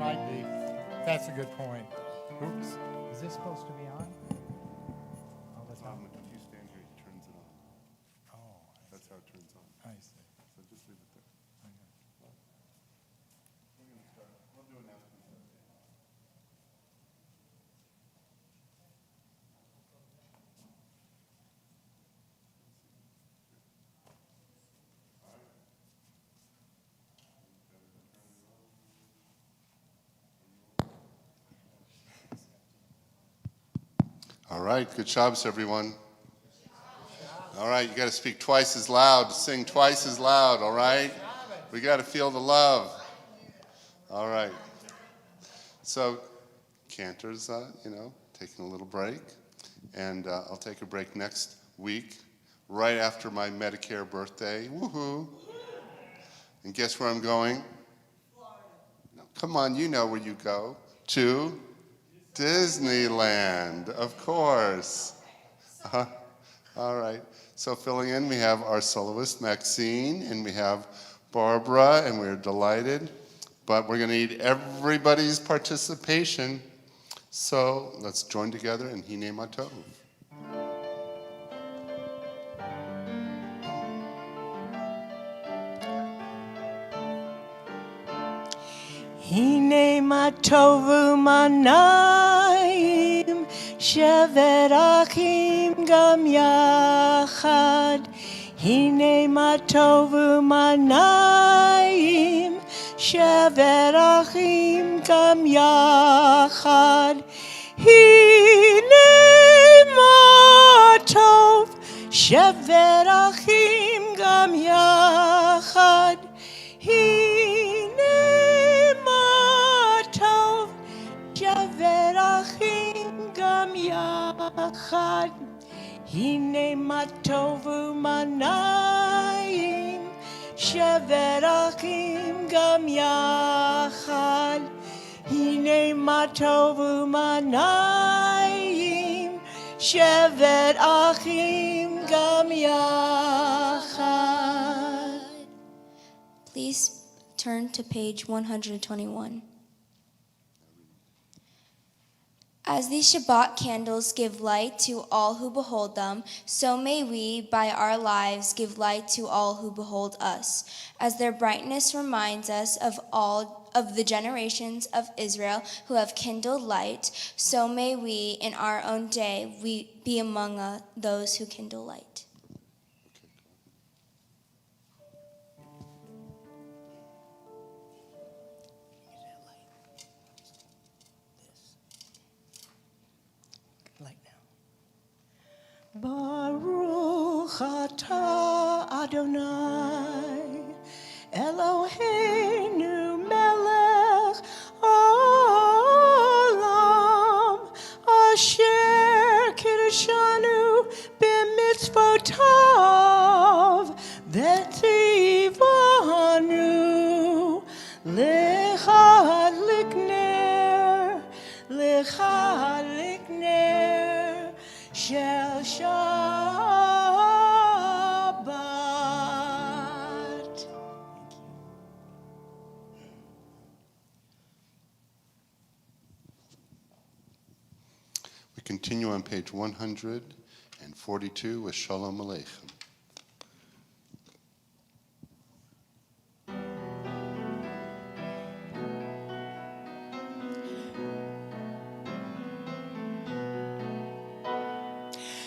might be. That's a good point. Oops. Is this supposed to be on? All the time? If you stand here, he turns it on. Oh, That's how it turns on. I see. So just leave it there. Okay. We're going to start. We'll do announcements at the end. All right, good jobs, everyone. All right, you got to speak twice as loud, sing twice as loud, all right? We got to feel the love. All right. So, Cantor's, taking a little break, and I'll take a break next week, right after my Medicare birthday. Woohoo! And guess where I'm going? Florida. No, come on, you know where you go. To Disneyland, of course. All right. So filling in, we have our soloist, Maxine, and we have Barbara, and we're delighted. But we're going to need everybody's participation. So let's join together in Hine Matov. Hine ma tovu manayim shevet achim gam yachad. Hine ma tovu manayim shevet achim gam yachad. Hine ma tov shevet achim gam yachad. Shevet gam yachad, hine ma tovu manayim. Shevet achim gam yachad, hine ma tovu manayim. Shevet achim gam yachad. Please turn to page 121. As these Shabbat candles give light to all who behold them, so may we, by our lives, give light to all who behold us. As their brightness reminds us of all of the generations of Israel who have kindled light, so may we, in our own day, we be among those who kindle light. Baruch atah Adonai Eloheinu melech olam asher kiddushanu b'mitzvotav v'tzivanu lechad likner shel Shabbat. We continue on page 142 with Shalom Aleichem.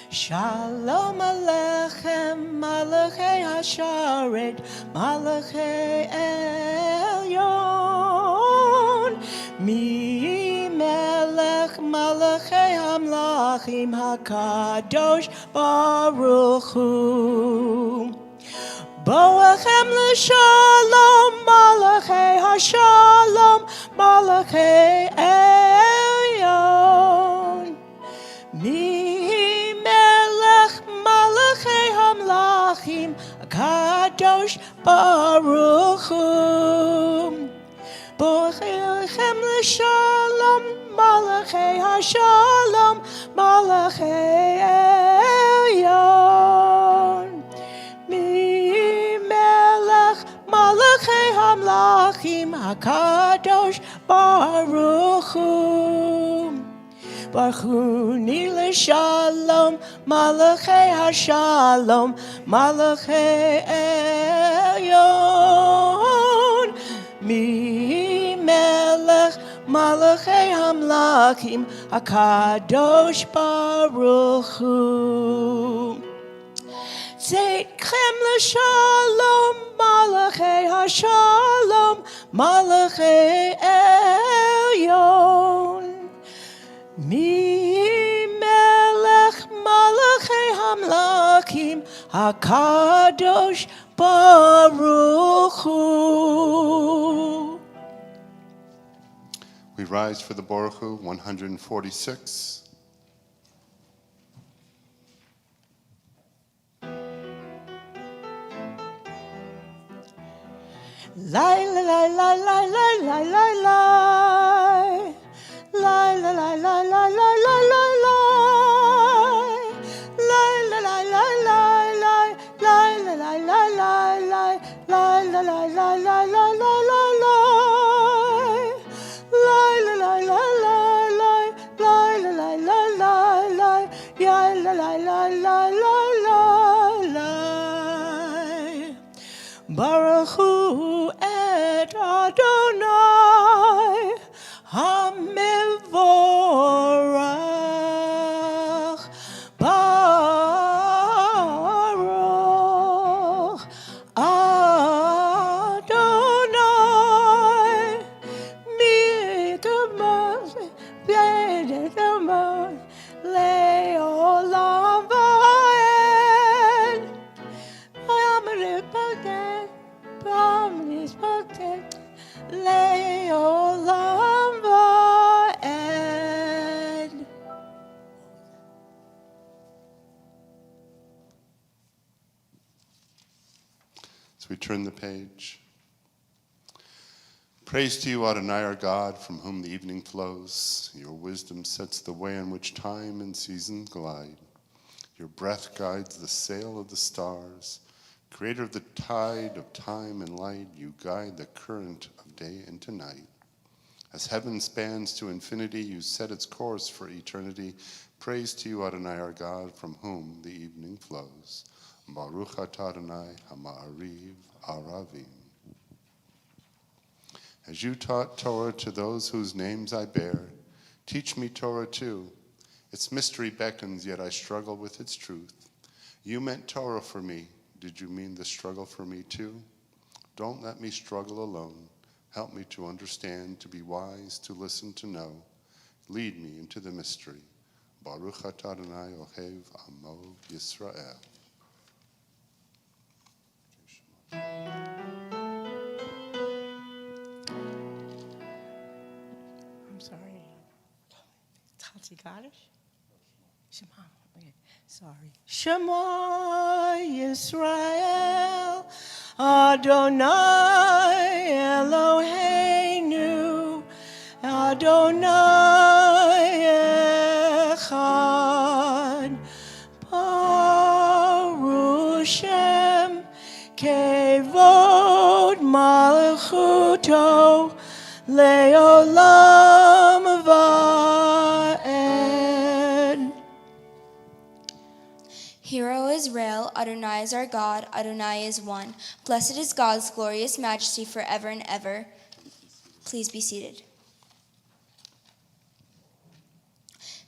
Shalom Aleichem, Malachei Hasharet, Malachei Elyon. Mi Melech Malachei Hamlachim HaKadosh Baruch Hu. Boachem l'shalom, Malachei Hashalom, Malachei Elyon. Mi Kadosh Baruch Hu. Boachem l'shalom, Malachei Hashalom, Malachei Elyon. Mi Melech Malachei hamlachim hakadosh baruch hu. Baruch hu nile shalom, malachei hashalom, malachei elyon. Mi melech malachei hamlachim hakadosh baruch hu. Tzedchem l'shalom, malachei hashalom, malachei elyon. Mi melech malachei hamlakim, hakadosh baruch hu. We rise for the Baruch Hu, 146. Lai lai lai lai lai lai lai lai lai. Lai lai lai lai lai lai lai lai lai. Lai lai lai lai lai lai. Lai lai lai lai lai lai. Lai lai lai lai lai lai lai lai lai. Lai lai lai lai lai lai. Lai lai lai lai lai lai. Lai lai lai lai lai lai lai. Baruch hu et Adonai Hamivorach. Baruch Adonai Mikamas Bedekamon Leolam Vaed. Leolam Vaed. So we turn the page. Praise to you, Adonai, our God, from whom the evening flows. Your wisdom sets the way on which time and season glide. Your breath guides the sail of the stars. Creator of the tide of time and light, you guide the current of day into night. As heaven spans to infinity, you set its course for eternity. Praise to you, Adonai, our God, from whom the evening flows. Baruch atah Adonai ha'ma'ariv aravim. As you taught Torah to those whose names I bear, teach me Torah too. Its mystery beckons, yet I struggle with its truth. You meant Torah for me. Did you mean the struggle for me too? Don't let me struggle alone. Help me to understand, to be wise, to listen, to know. Lead me into the mystery. Baruch atah Adonai ohev amo Yisrael. I'm sorry. Tati Kaddish? Shema. Okay. Sorry. Shema Yisrael, Adonai Eloheinu, Adonai Echad, Baruch Shem Kevod Malchuto Leolam Vaed. Hear, O Israel, Adonai is our God, Adonai is one. Blessed is God's glorious majesty forever and ever. Please be seated.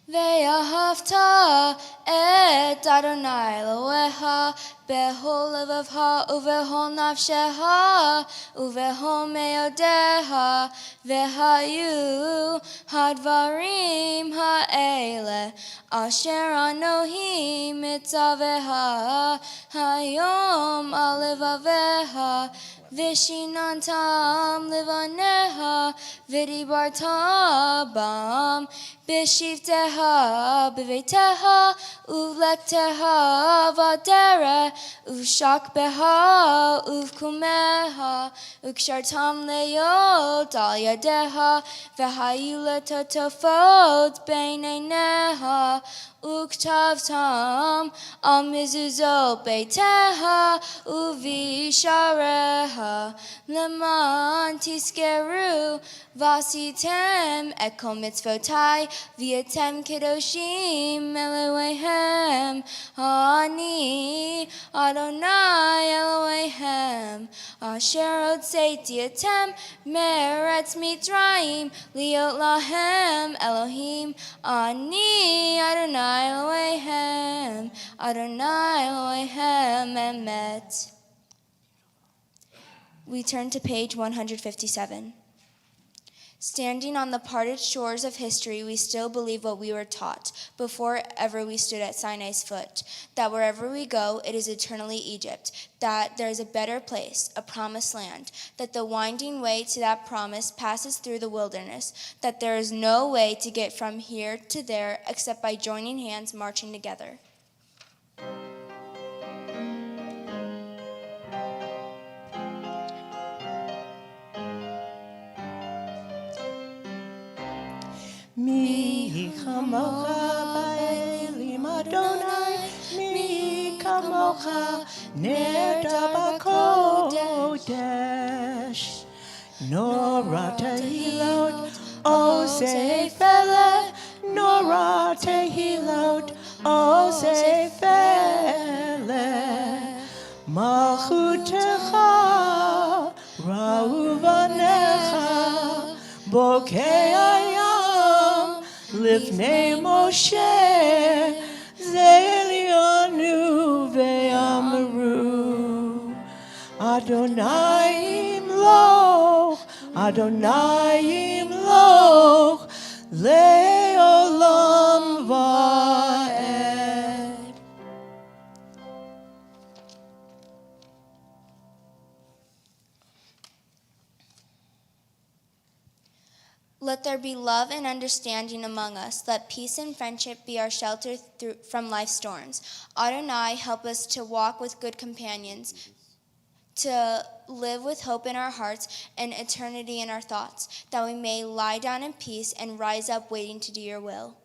Ve'ahavta et Adonai Elohecha bechol levavcha uvechol nafshecha uvechol meodecha vehayu hadvarim ha'ele asher anohi mitzaveha hayom al levaveha vishinantam levaneha vidibarta bam bishivteha beveteha uvlekteha vadere ushakbeha uvkumeha ukshartam leyot al yadeha vehayuleta tofot beineneha uktavtam al mezuzot beiteha uvishareha Torah leman tiskeru vasitem et kol mitzvotai v'yatem kedoshim Elohehem ani Adonai Elohehem asher otzeiti etem meretz Mitzrayim liot lahem Elohim ani Adonai Elohehem Adonai Elohehem emet. We turn to page 157. Standing on the parted shores of history, we still believe what we were taught before ever we stood at Sinai's foot, that wherever we go, it is eternally Egypt, that there is a better place, a promised land, that the winding way to that promise passes through the wilderness, that there is no way to get from here to there except by joining hands, marching together. Mi chamocha ba'elim Adonai, mi kamocha ner b'kodesh. Nora tehilot osei fele, nora tehilot osei fele. Malchutecha ra'u vanecha bokei hayam lifnei Moshe ze'elionu ve'amaru Adonai imloch Adonai imloch le'olam va'ed. Let there be love and understanding among us. Let peace and friendship be our shelter from life's storms. Adonai, help us to walk with good companions, to live with hope in our hearts and eternity in our thoughts, that we may lie down in peace and rise up waiting to do your will.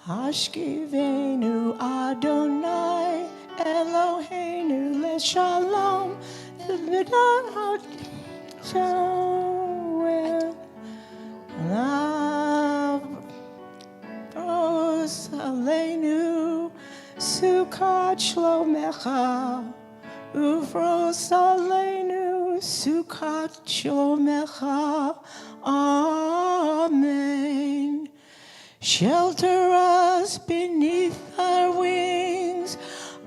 Hashkivenu Adonai Eloheinu leShalom v'vidot Joel Lavros Aleinu Sukkot Shlomecha Uvros Aleinu Sukkot Shlomecha Amen. Shelter us beneath our wings,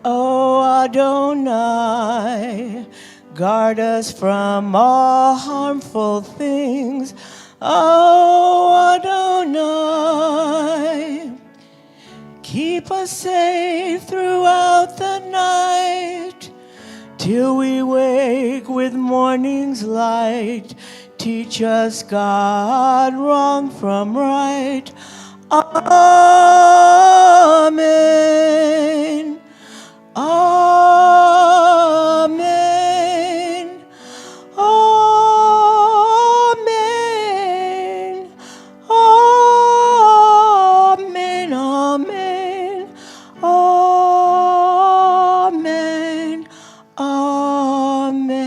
O Adonai. Guard us from all harmful things, O Adonai. Keep us safe throughout the night, till we wake with morning's light. Teach us, God, wrong from right. Amen. Amen. Amen. Amen. Amen. Amen. Amen.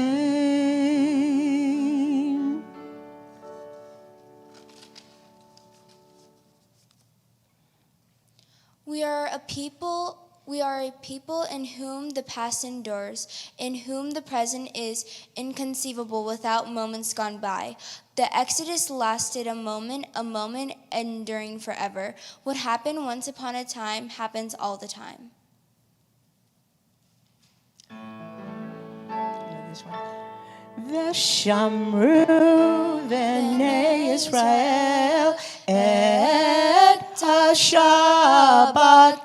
We are a people in whom the past endures, in whom the present is inconceivable without moments gone by. The Exodus lasted a moment enduring forever. What happened once upon a time happens all the time. V'shamru v'nei Yisrael et ha-Shabbat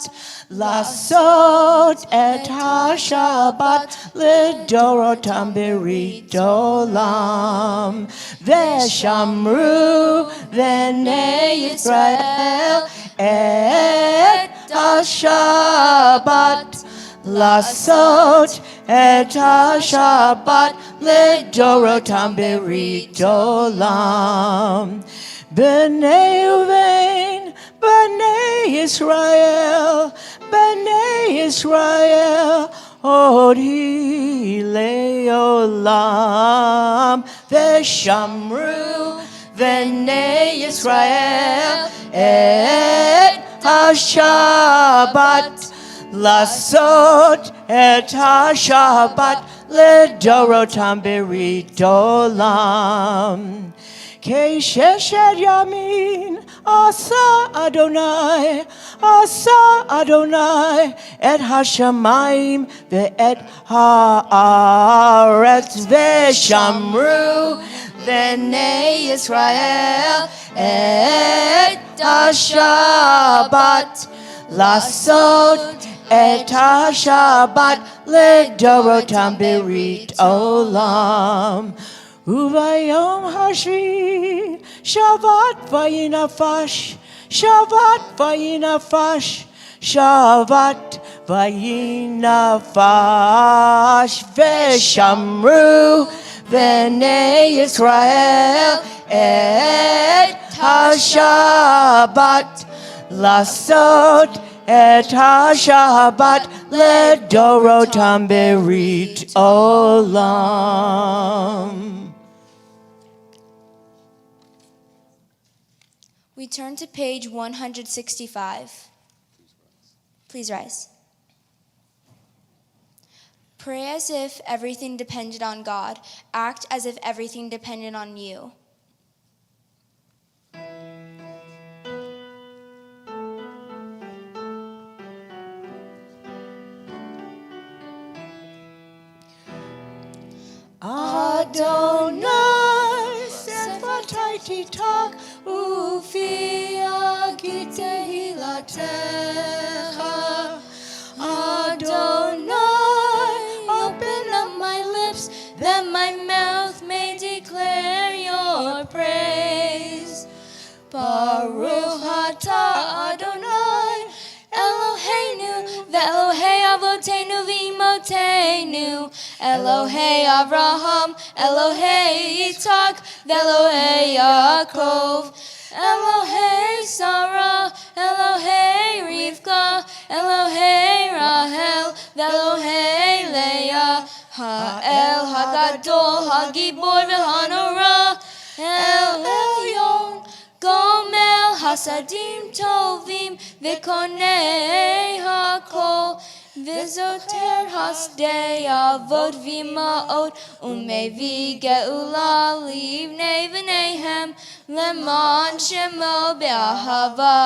Lasot et ha-Shabbat lidorotam berit olam. V'shamru v'nei Yisrael et ha-Shabbat Lasot et ha-Shabbat לדורותם ברית עולם. בני ובן, בני ישראל, בני ישראל, עוד היא לעולם. ושמרו בני ישראל את השבת, לעשות את השבת לדורותם ברית עולם. כששת ימים עשה אדוני את השמיים ואת הארץ, ושמרו בני ישראל את השבת, לעשות את השבת לדורותם ברית עולם. וביום השביעי שבת וינפש, שבת וינפש, שבת וינפש. ושמרו בני ישראל את השבת, לעשות את השבת לדורותם ברית עולם. We turn to page 165. Please rise. Pray as if everything depended on God. Act as if everything depended on you. Adonai sefatayti tak ufi agitehilatecha. Adonai, open up my lips, that my mouth may declare your praise. Baruch atah Adonai, Eloheinu, ve'Elohei Avotenu v'imotenu, Elohei Avraham, Elohei Yitzhak, ve'Elohei Yaakov, Elohei Sarah, Elohei Rivka, Elohei Rahel, ve'Elohei Leah, Ha'el Hagadol, Hagibor ve'Hanora, El Elyon, Gomel Hasadim Tovim, V'konei Hakol, V'zoter Hasdei Avot V'maot, Umevi Geula Livnei V'neihem, Leman Shemo Be'ahava,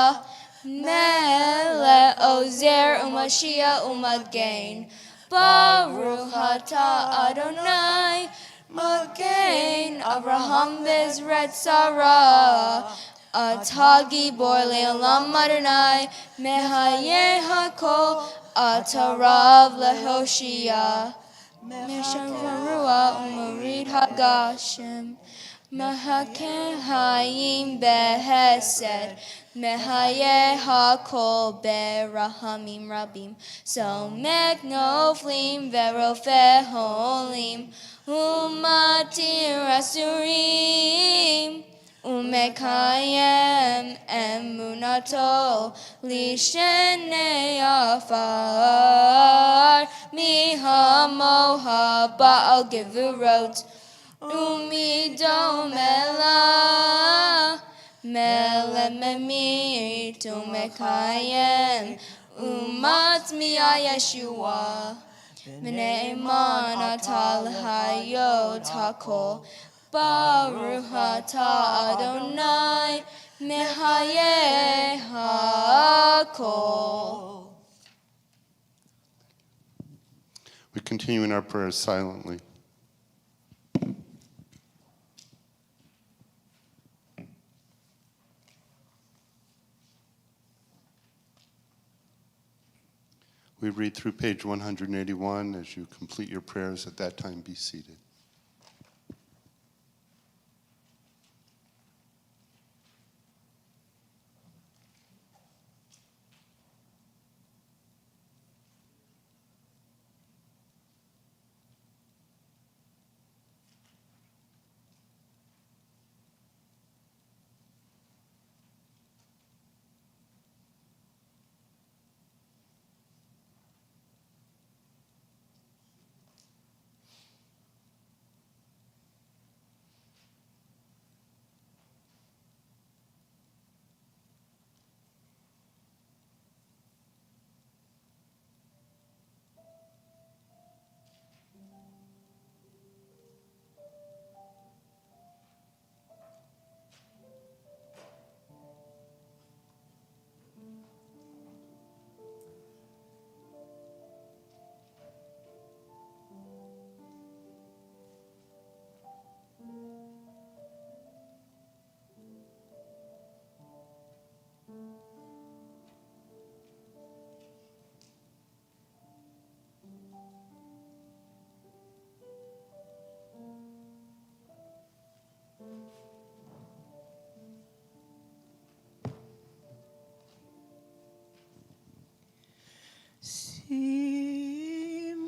Mele Ozer Umashia Umagain, Baruch atah Adonai, Magain Avraham Bezret Sarah, Atah Gibor Le'olam Adonai, Mehayeh Hakol, Atah Rav Lehoshia, Meshem Ruah Umarid Hagashem, Mahakeh Hayim Behesed, Mehayeh Hakol Berahamim Rabim, Somek Noflim Verofe Holim, Umatir Asurim, Umekayem Emunato, Lishenei Afar, Mihamoha Baal Gevurot, Umidom Elah, Melememir Tumekayem, Umat Mia Yeshua, Mne'eman Atal Hayot Hakol, Baruch atah Adonai, Mehayeh Hakol. We continue in our prayers silently. We read through page 181. As you complete your prayers at that time, be seated.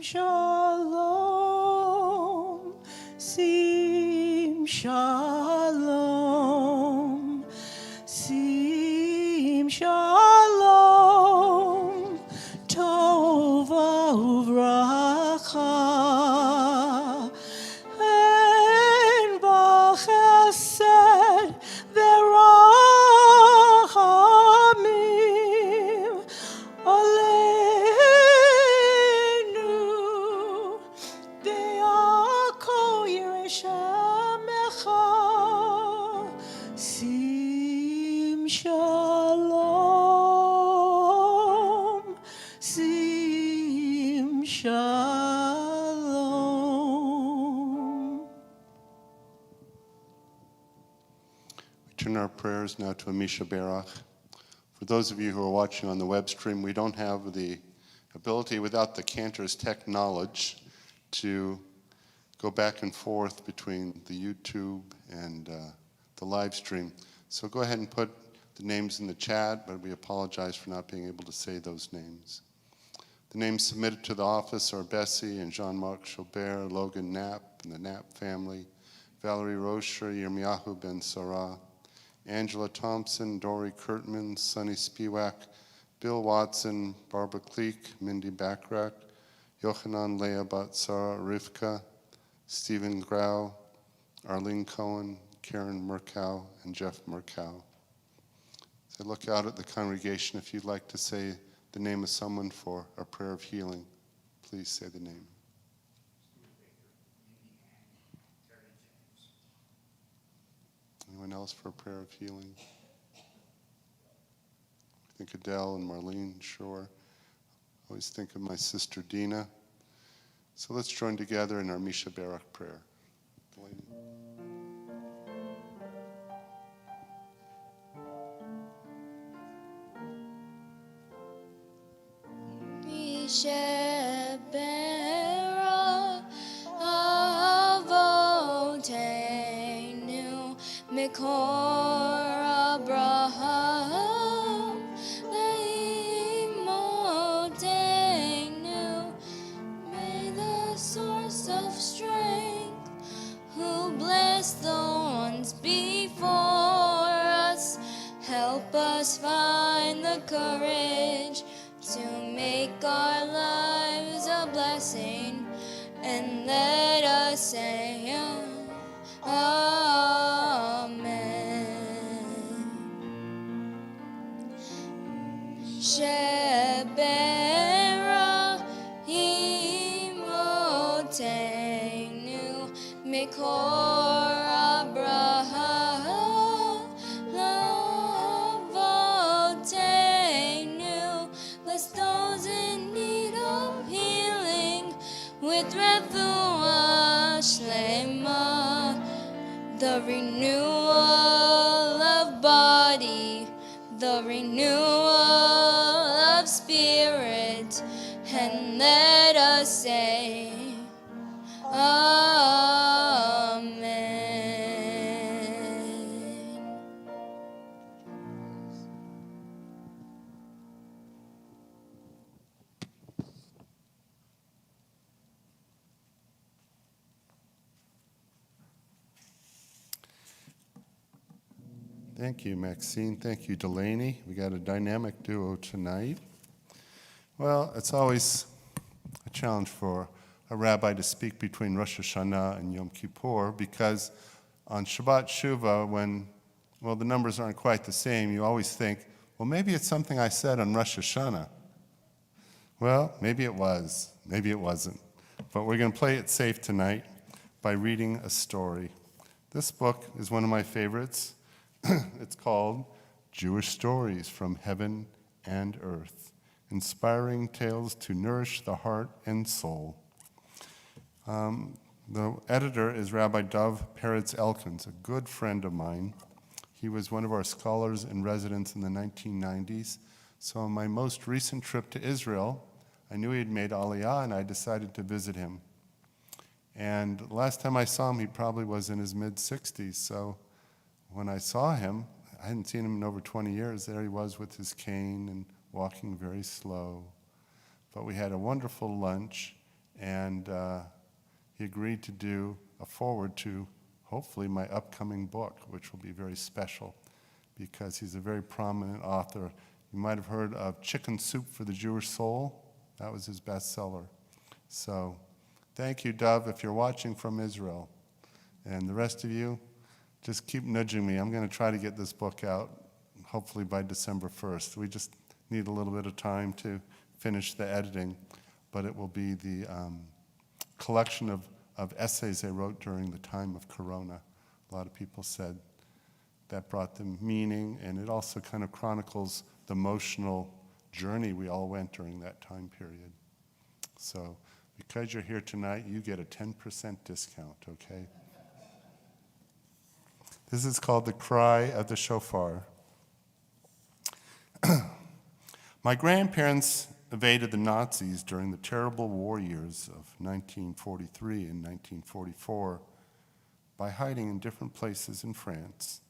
shalom, sim shalom, sim shalom, tova uvracha, en b'chesed v'rachamim, aleinu, be'ako yireshamecha, sim shalom, sim shalom. We turn our prayers now to Amisha Barach. For those of you who are watching on the web stream, we don't have the ability without the cantor's tech knowledge to go back and forth between the YouTube and the live stream. So go ahead and put the names in the chat, but we apologize for not being able to say those names. The names submitted to the office are Bessie and Jean-Marc Chaubert, Logan Knapp and the Knapp family, Valerie Rocher, Yirmiyahu Ben Sarah, Angela Thompson, Dory Kurtman, Sonny Spiewak, Bill Watson, Barbara Kleek, Mindy Backrack, Yochanan Leah Batsara, Rivka, Stephen Grau, Arlene Cohen, Karen Murkow, and Jeff Murkow. As I look out at the congregation, if you'd like to say the name of someone for a prayer of healing, please say the name. Anyone else for a prayer of healing? I think Adele and Marlene, sure. Always think of my sister Dina. So let's join together in our Misha Barak prayer. Delaney. Mishabera avotenu mikor Abraham leimotenu. May the source of strength, who blessed the ones before us, help us find the courage to make our lives a blessing, and let us say Amen. Shebera imotenu mikor Abraham lavotenu. Bless those in need of healing with refuah shlema, the renewal of body, the renewal of spirit, and let us say Amen. Thank you, Maxine. Thank you, Delaney. We got a dynamic duo tonight. Well, it's always a challenge for a rabbi to speak between Rosh Hashanah and Yom Kippur, because on Shabbat Shuvah, when, well, the numbers aren't quite the same, you always think, well, maybe it's something I said on Rosh Hashanah. Well, maybe it was, maybe it wasn't. But we're going to play it safe tonight by reading a story. This book is one of my favorites. It's called Jewish Stories from Heaven and Earth, Inspiring Tales to Nourish the Heart and Soul. The editor is Rabbi Dov Peretz Elkins, a good friend of mine. He was one of our scholars in residence in the 1990s. So on my most recent trip to Israel, I knew he had made Aliyah, and I decided to visit him. And last time I saw him, he probably was in his mid-60s. So when I saw him, I hadn't seen him in over 20 years. There he was with his cane and walking very slow. But we had a wonderful lunch, and he agreed to do a foreword to hopefully my upcoming book, which will be very special because he's a very prominent author. You might have heard of Chicken Soup for the Jewish Soul. That was his bestseller. So thank you, Dove, if you're watching from Israel. And the rest of you, just keep nudging me. I'm going to try to get this book out, hopefully by December 1st. We just need a little bit of time to finish the editing, but it will be the collection of essays I wrote during the time of Corona. A lot of people said that brought them meaning, and it also kind of chronicles the emotional journey we all went during that time period. So because you're here tonight, you get a 10% discount, okay? This is called The Cry of the Shofar. My grandparents evaded the Nazis during the terrible war years of 1943 and 1944 by hiding in different places in France.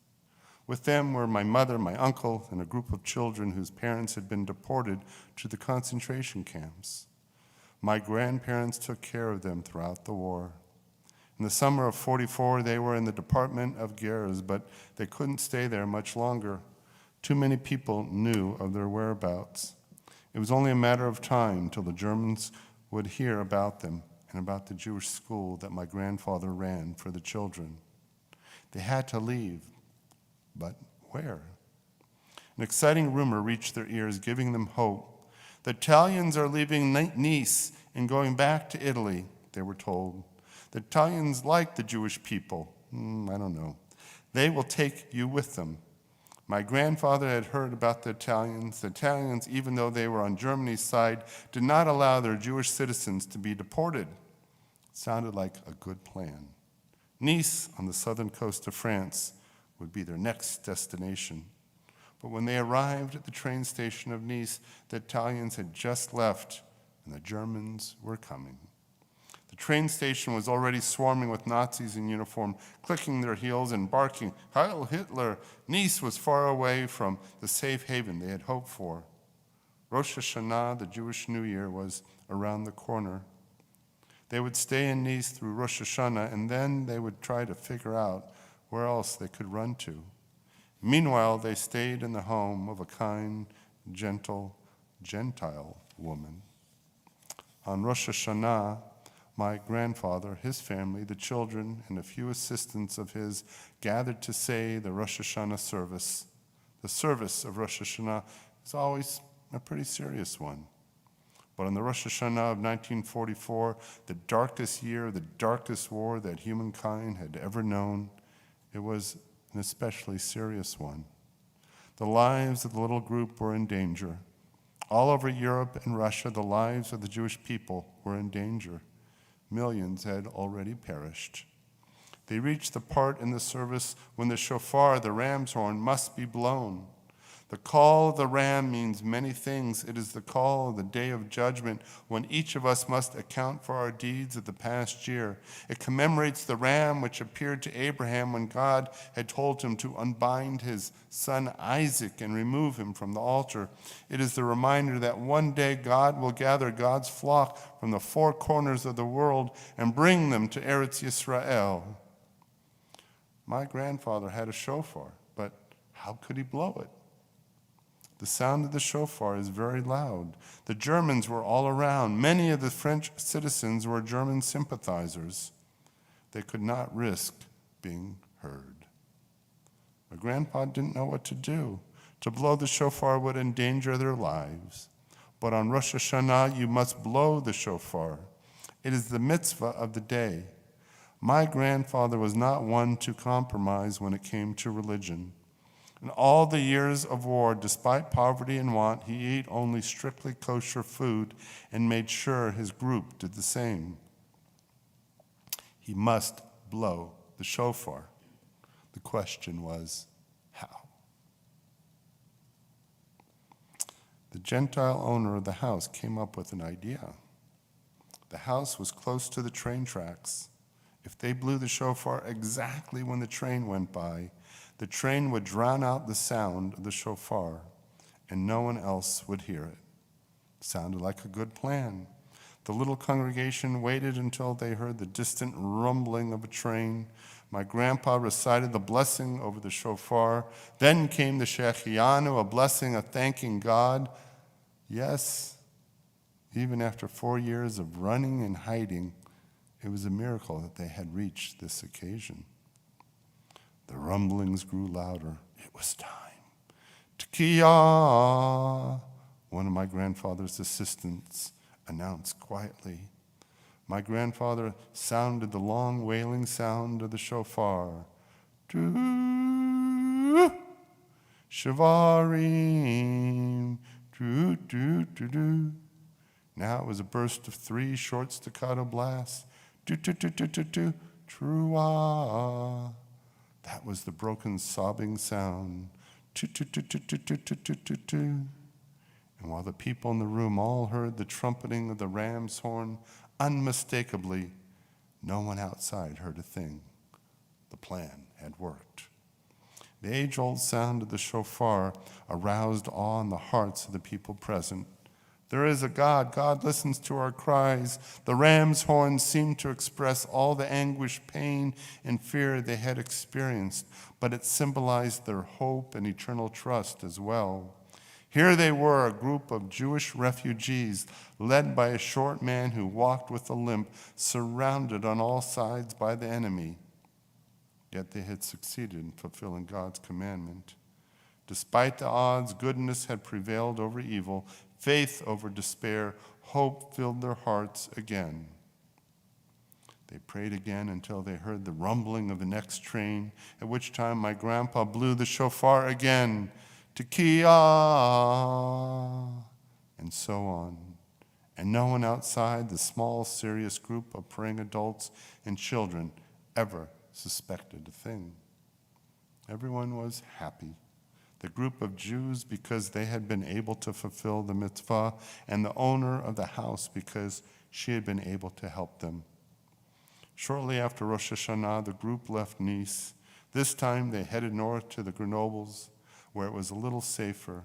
With them were my mother, my uncle, and a group of children whose parents had been deported to the concentration camps. My grandparents took care of them throughout the war. In the summer of 44, they were in the Department of Guerres, but they couldn't stay there much longer. Too many people knew of their whereabouts. It was only a matter of time till the Germans would hear about them and about the Jewish school that my grandfather ran for the children. They had to leave, but where? An exciting rumor reached their ears, giving them hope. The Italians are leaving Nice and going back to Italy, they were told. The Italians like the Jewish people. I don't know. They will take you with them. My grandfather had heard about the Italians. The Italians, even though they were on Germany's side, did not allow their Jewish citizens to be deported. It sounded like a good plan. Nice, on the southern coast of France, would be their next destination. But when they arrived at the train station of Nice, the Italians had just left, and the Germans were coming. The train station was already swarming with Nazis in uniform, clicking their heels and barking, "Heil Hitler!" Nice was far away from the safe haven they had hoped for. Rosh Hashanah, the Jewish New Year, was around the corner. They would stay in Nice through Rosh Hashanah, and then they would try to figure out where else they could run to. Meanwhile, they stayed in the home of a kind, gentle, Gentile woman. On Rosh Hashanah, my grandfather, his family, the children, and a few assistants of his gathered to say the Rosh Hashanah service. The service of Rosh Hashanah is always a pretty serious one. But on the Rosh Hashanah of 1944, the darkest year, the darkest war that humankind had ever known, it was an especially serious one. The lives of the little group were in danger. All over Europe and Russia, the lives of the Jewish people were in danger. Millions had already perished. They reached the part in the service when the shofar, the ram's horn, must be blown. The call of the ram means many things. It is the call of the day of judgment when each of us must account for our deeds of the past year. It commemorates the ram which appeared to Abraham when God had told him to unbind his son Isaac and remove him from the altar. It is the reminder that one day God will gather God's flock from the four corners of the world and bring them to Eretz Yisrael. My grandfather had a shofar, but how could he blow it? The sound of the shofar is very loud. The Germans were all around. Many of the French citizens were German sympathizers. They could not risk being heard. My grandpa didn't know what to do. To blow the shofar would endanger their lives. But on Rosh Hashanah, you must blow the shofar. It is the mitzvah of the day. My grandfather was not one to compromise when it came to religion. In all the years of war, despite poverty and want, he ate only strictly kosher food and made sure his group did the same. He must blow the shofar. The question was, how? The Gentile owner of the house came up with an idea. The house was close to the train tracks. If they blew the shofar exactly when the train went by, the train would drown out the sound of the shofar, and no one else would hear it. Sounded like a good plan. The little congregation waited until they heard the distant rumbling of a train. My grandpa recited the blessing over the shofar. Then came the Shechianu, a blessing of thanking God. Yes, even after 4 years of running and hiding, it was a miracle that they had reached this occasion. The rumblings grew louder. It was time. Tekiah, one of my grandfather's assistants announced quietly. My grandfather sounded the long wailing sound of the shofar. Doo, Shavarim, doo, doo, doo, doo. Now it was a burst of 3 short staccato blasts. Doo, doo, doo, doo, doo, doo, Truah. That was the broken sobbing sound. Doo, doo, doo, doo, doo, doo, doo, doo, doo, doo. And while the people in the room all heard the trumpeting of the ram's horn, unmistakably, no one outside heard a thing. The plan had worked. The age-old sound of the shofar aroused awe in the hearts of the people present. There is a God. God listens to our cries. The ram's horn seemed to express all the anguish, pain, and fear they had experienced, but it symbolized their hope and eternal trust as well. Here they were, a group of Jewish refugees, led by a short man who walked with a limp, surrounded on all sides by the enemy. Yet they had succeeded in fulfilling God's commandment. Despite the odds, goodness had prevailed over evil, faith over despair, hope filled their hearts again. They prayed again until they heard the rumbling of the next train, at which time my grandpa blew the shofar again. Tekiah, and so on. And no one outside the small, serious group of praying adults and children ever suspected a thing. Everyone was happy. The group of Jews because they had been able to fulfill the mitzvah, and the owner of the house because she had been able to help them. Shortly after Rosh Hashanah, the group left Nice. This time they headed north to the Grenobles, where it was a little safer.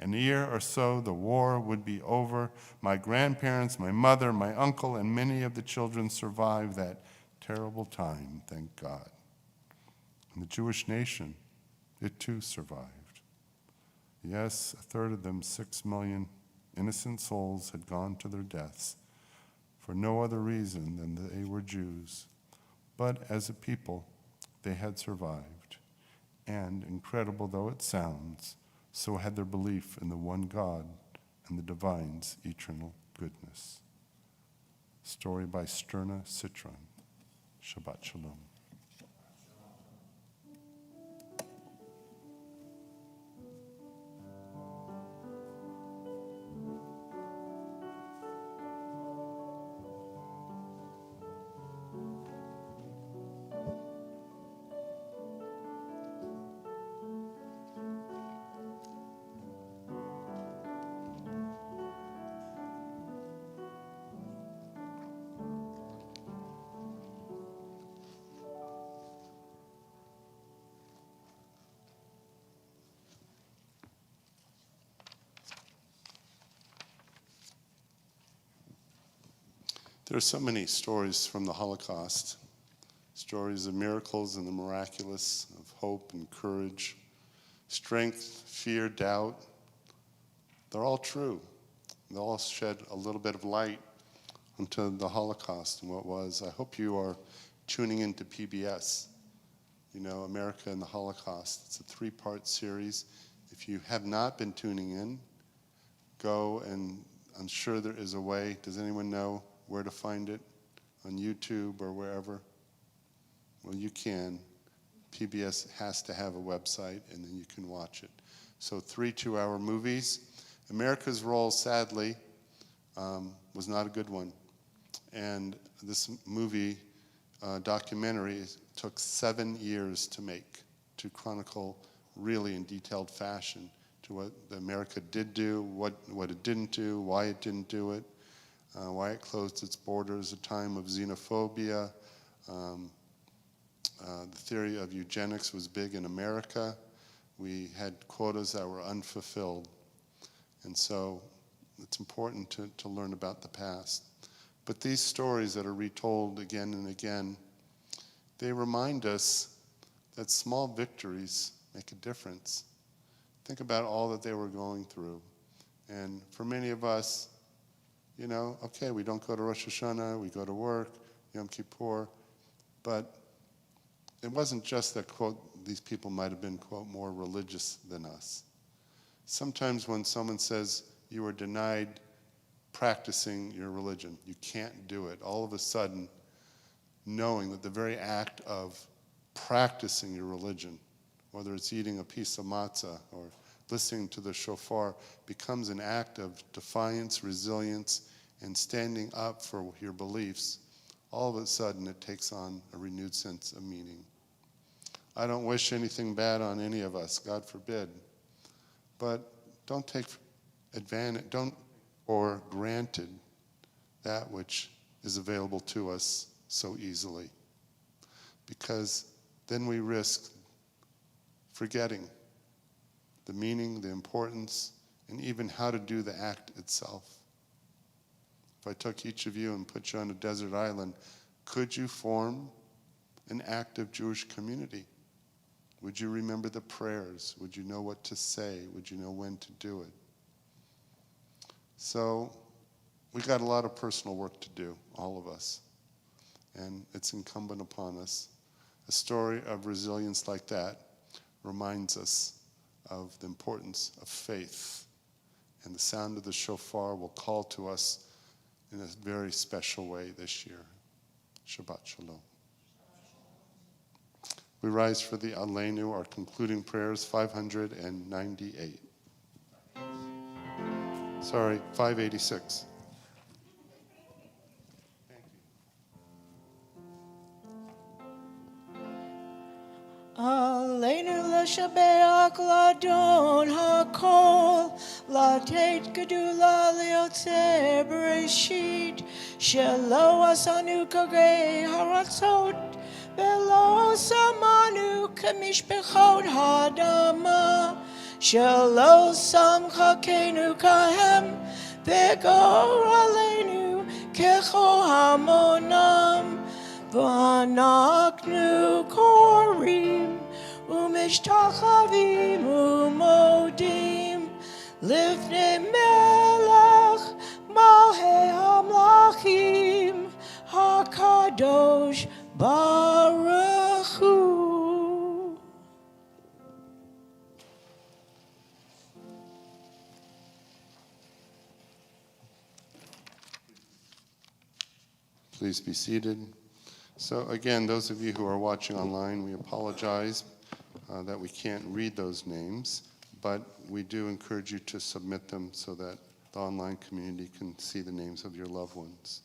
In a year or so, the war would be over. My grandparents, my mother, my uncle, and many of the children survived that terrible time, thank God. And the Jewish nation, it too survived. Yes, a third of them, 6 million innocent souls, had gone to their deaths for no other reason than that they were Jews. But as a people, they had survived. And, incredible though it sounds, so had their belief in the one God and the divine's eternal goodness. Story by Sterna Citron. Shabbat Shalom. There are so many stories from the Holocaust, stories of miracles and the miraculous, of hope and courage, strength, fear, doubt. They're all true. They all shed a little bit of light onto the Holocaust and what was. I hope you are tuning into PBS, America and the Holocaust. It's a 3-part series. If you have not been tuning in, go, and I'm sure there is a way. Does anyone know where to find it? On YouTube or wherever? Well, you can. PBS has to have a website, and then you can watch it. So 3 2-hour movies. America's role, sadly, was not a good one. And this movie documentary took 7 years to make, to chronicle really in detailed fashion to what America did do, what it didn't do, why it didn't do it, why it closed its borders, a time of xenophobia. The theory of eugenics was big in America. We had quotas that were unfulfilled. And so it's important to learn about the past. But these stories that are retold again and again, they remind us that small victories make a difference. Think about all that they were going through. And for many of us, okay, we don't go to Rosh Hashanah, we go to work, Yom Kippur, but it wasn't just that, quote, these people might have been, quote, more religious than us. Sometimes when someone says you are denied practicing your religion, you can't do it, all of a sudden, knowing that the very act of practicing your religion, whether it's eating a piece of matzah or listening to the shofar, becomes an act of defiance, resilience, and standing up for your beliefs, all of a sudden it takes on a renewed sense of meaning. I don't wish anything bad on any of us, God forbid. But don't take advantage, don't or granted that which is available to us so easily. Because then we risk forgetting the meaning, the importance, and even how to do the act itself. If I took each of you and put you on a desert island, could you form an active Jewish community? Would you remember the prayers? Would you know what to say? Would you know when to do it? So we got a lot of personal work to do, all of us. And it's incumbent upon us. A story of resilience like that reminds us of the importance of faith. And the sound of the shofar will call to us in a very special way this year. Shabbat Shalom. We rise for the Aleinu, our concluding prayers, 598. Sorry, 586. Aleinu l'shabeach l'adon hakol, l'tet gedula liotzer bereshit, shelo asanu kagei haratzot, velo samanu kamishpechot hadama, shelo samchakenu kahem, vegor aleinu kecho hamonam. V'anaknu korim u'mishtachavim u'modim livnei melech malhei hamlachim hakadosh baruch hu. Please be seated. So again, those of you who are watching online, we apologize that we can't read those names, but we do encourage you to submit them so that the online community can see the names of your loved ones.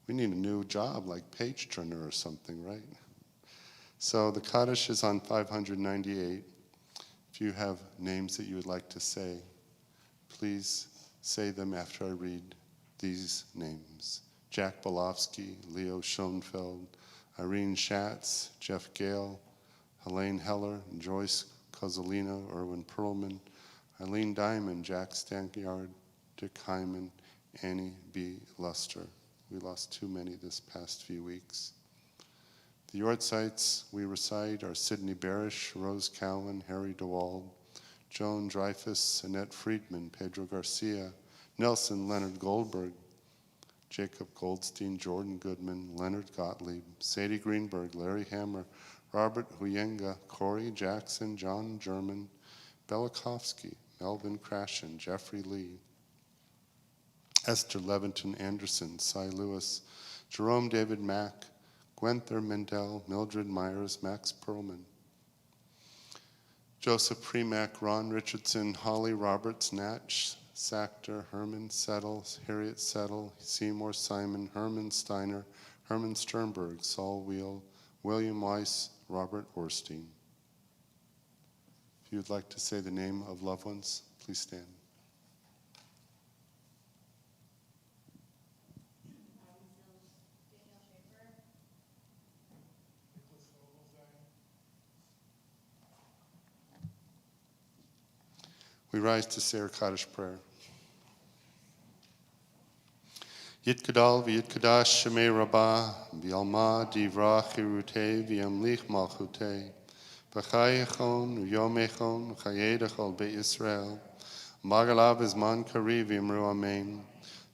We need a new job like page turner or something, right? So the Kaddish is on 598. If you have names that you would like to say, please say them after I read these names. Jack Bolofsky, Leo Schoenfeld, Irene Schatz, Jeff Gale, Helene Heller, Joyce Kozolino, Erwin Perlman, Eileen Diamond, Jack Stankyard, Dick Hyman, Annie B. Luster. We lost too many this past few weeks. The Yortsites we recite are Sidney Barish, Rose Cowan, Harry DeWald, Joan Dreyfus, Annette Friedman, Pedro Garcia, Nelson Leonard Goldberg, Jacob Goldstein, Jordan Goodman, Leonard Gottlieb, Sadie Greenberg, Larry Hammer, Robert Huyenga, Corey Jackson, John German, Belikovsky, Melvin Krashen, Jeffrey Lee, Esther Leventon Anderson, Cy Lewis, Jerome David Mack, Gwenther Mendel, Mildred Myers, Max Perlman, Joseph Premack, Ron Richardson, Holly Roberts, Natch, Sachter, Herman Settle, Harriet Settle, Seymour Simon, Herman Steiner, Herman Sternberg, Saul Wheel, William Weiss, Robert Orstein. If you'd like to say the name of loved ones, please stand. We rise to say our Kaddish prayer. Yitkadal v'yitkadash shemei rabbah v'yalma divra chirutei v'yamlich malchutei v'chayechon v'yomechon v'chayedach al Beit Yisrael magalav izman kari v'imru amen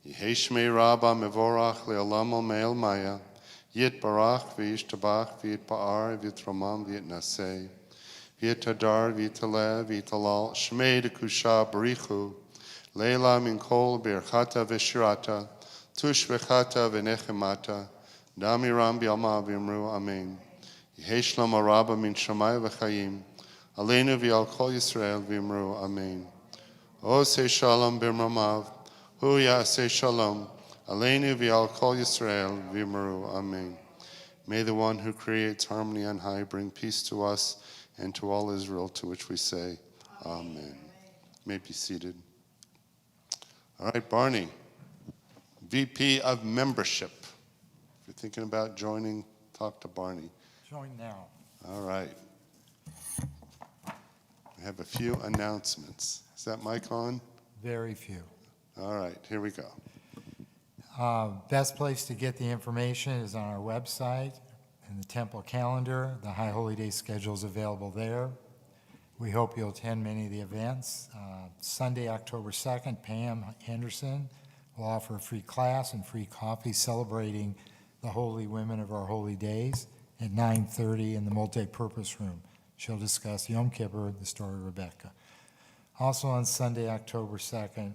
Yehei shmei rabbah mevorach le'olam al me'el maya yitbarach v'yishtabach v'yitpa'ar v'yitramam v'yitnaseh v'yitadar v'yitaleh v'yitalal shmei dekusha barichu leila min kol birchata v'shirata Tush v'chata v'nechemata, damiram b'yalma v'yamru amen. Yehei shlom rabba min shamai v'chayim, aleinu v'yal kol Yisrael v'yamru amen. O say shalom b'mramav, hu ya'aseh shalom, aleinu v'yal kol Yisrael v'yamru amen. May the one who creates harmony on high bring peace to us and to all Israel, to which we say, amen. You may be seated. All right, Barney. VP of Membership. If you're thinking about joining, talk to Barney. Join now. All right. We have a few announcements. Is that mic on? Very few. All right, here we go. Best place to get the information is on our website and the temple calendar. The High Holy Day schedule is available there. We hope you'll attend many of the events. Sunday, October 2nd, Pam Henderson will offer a free class and free coffee celebrating the holy women of our holy days at 9:30 in the multi-purpose room. She'll discuss Yom Kippur, the story of Rebecca. Also on Sunday, October 2nd,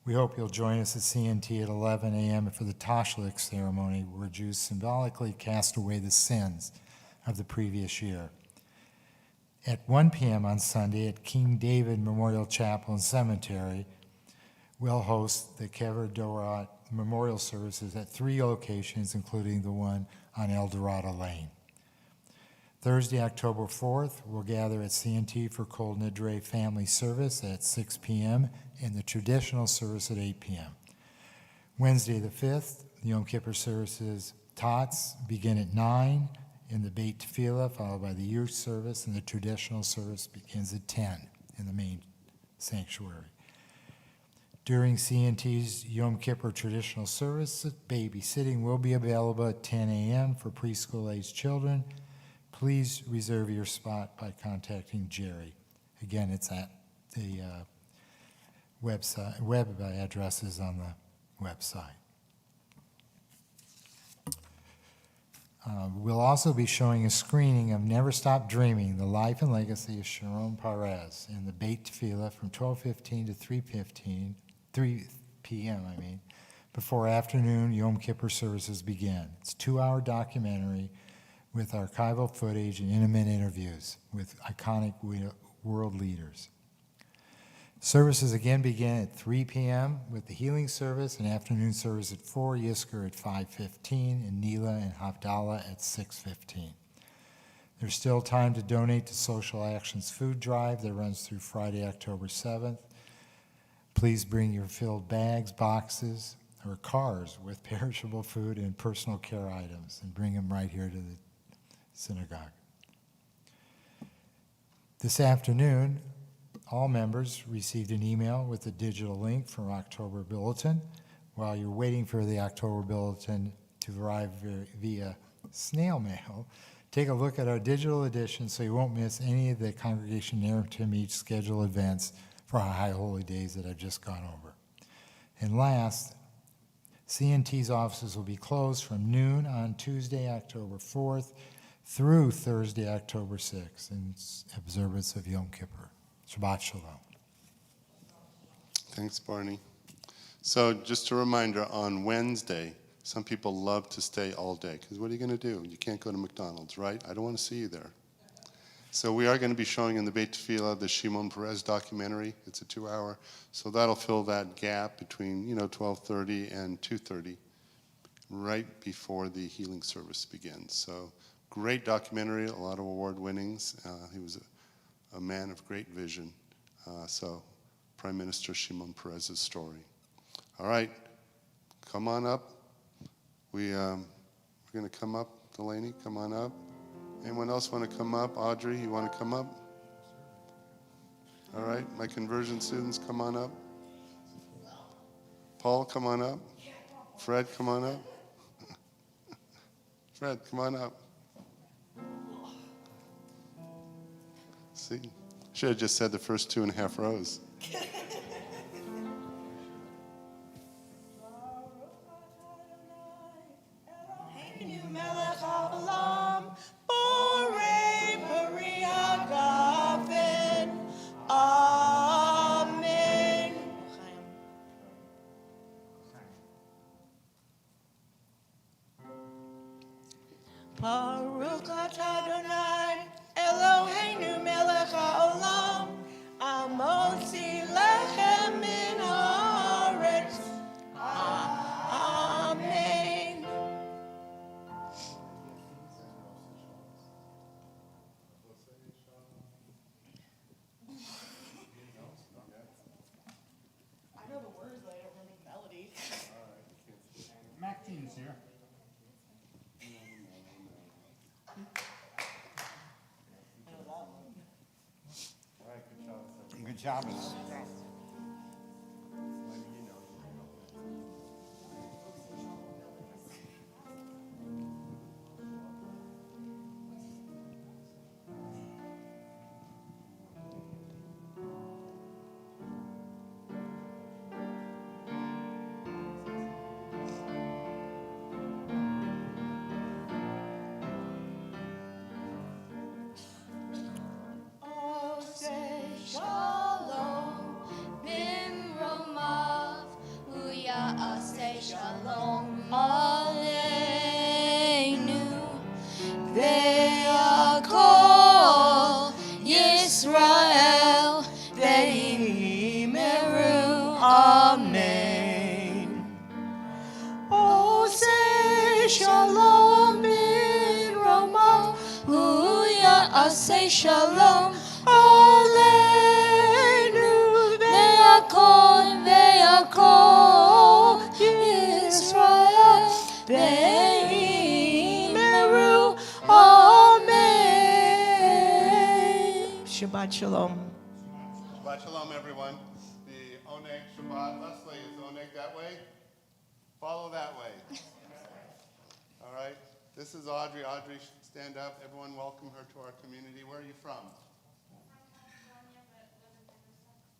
we hope you'll join us at CNT at 11 a.m. for the Tashlich ceremony, where Jews symbolically cast away the sins of the previous year. At 1 p.m. on Sunday at King David Memorial Chapel and Cemetery, we'll host the Kever Dorat memorial services at 3 locations, including the one on El Dorado Lane. Thursday, October 4th, we'll gather at CNT for Kol Nidre family service at 6 p.m. and the traditional service at 8 p.m. Wednesday the 5th, the Yom Kippur services Tots begin at 9 in the Beit Tefillah, followed by the youth service, and the traditional service begins at 10 in the main sanctuary. During CNT's Yom Kippur traditional service, babysitting will be available at 10 a.m. for preschool-aged children. Please reserve your spot by contacting Jerry. Again, it's at the web addresses on the website. We'll also be showing a screening of Never Stop Dreaming, the life and legacy of Sharon Perez in the Beit Tefillah from 12:15 to 3 p.m. Before afternoon Yom Kippur services begin. It's a 2-hour documentary with archival footage and intimate interviews with iconic world leaders. Services again begin at 3 p.m. with the healing service and afternoon service at 4, Yizkor at 5:15, and Nila and Havdalah at 6:15. There's still time to donate to Social Action's food drive that runs through Friday, October 7th. Please bring your filled bags, boxes, or cars with perishable food and personal care items and bring them right here to the synagogue. This afternoon, all members received an email with a digital link from October Bulletin. While you're waiting for the October Bulletin to arrive via snail mail, take a look at our digital edition so you won't miss any of the Congregation Narrative Meet scheduled events for our High Holy Days that I've just gone over. And last, CNT's offices will be closed from noon on Tuesday, October 4th, through Thursday, October 6th, in observance of Yom Kippur. Shabbat Shalom. Thanks, Barney. So just a reminder, on Wednesday, some people love to stay all day, because what are you going to do? You can't go to McDonald's, right? I don't want to see you there. So we are going to be showing in the Beit Tefillah the Shimon Peres documentary. It's a 2-hour. So that'll fill that gap between, 12:30 and 2:30, right before the healing service begins. So great documentary, a lot of award winnings. He was a man of great vision. So Prime Minister Shimon Peres' story. All right, come on up. We're going to come up. Delaney, come on up. Anyone else want to come up? Audrey, you want to come up? All right, my conversion students, come on up. Paul, come on up. Fred, come on up. Fred, come on up. See, should have just said the first 2.5 rows. Baruch atah Adonai, Eloheinu melech haolam, amotzi lechem min haaretz. Amen. I know the words, but I don't remember the melody. Maxine's here. Good job. Oh, say Shalom, bin romav, uya'aseh shalom aleinu, ve'akol Yisrael ve'imeru, amen. Oh, say shalom bin Roma, Uya'aseh shalom aleinu ve'akol Yisrael ve'imeru, amen. Shabbat shalom. Shabbat shalom, everyone. The Oneg Shabbat. Leslie, is Oneg that way? Follow that way. All right. This is Audrey. Audrey, stand up. Everyone welcome her to our community. Where are you from?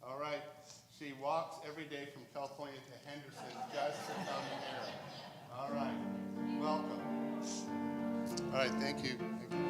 All right. She walks every day from California to Henderson just to come here. All right. Welcome. All right. Thank you. Thank you.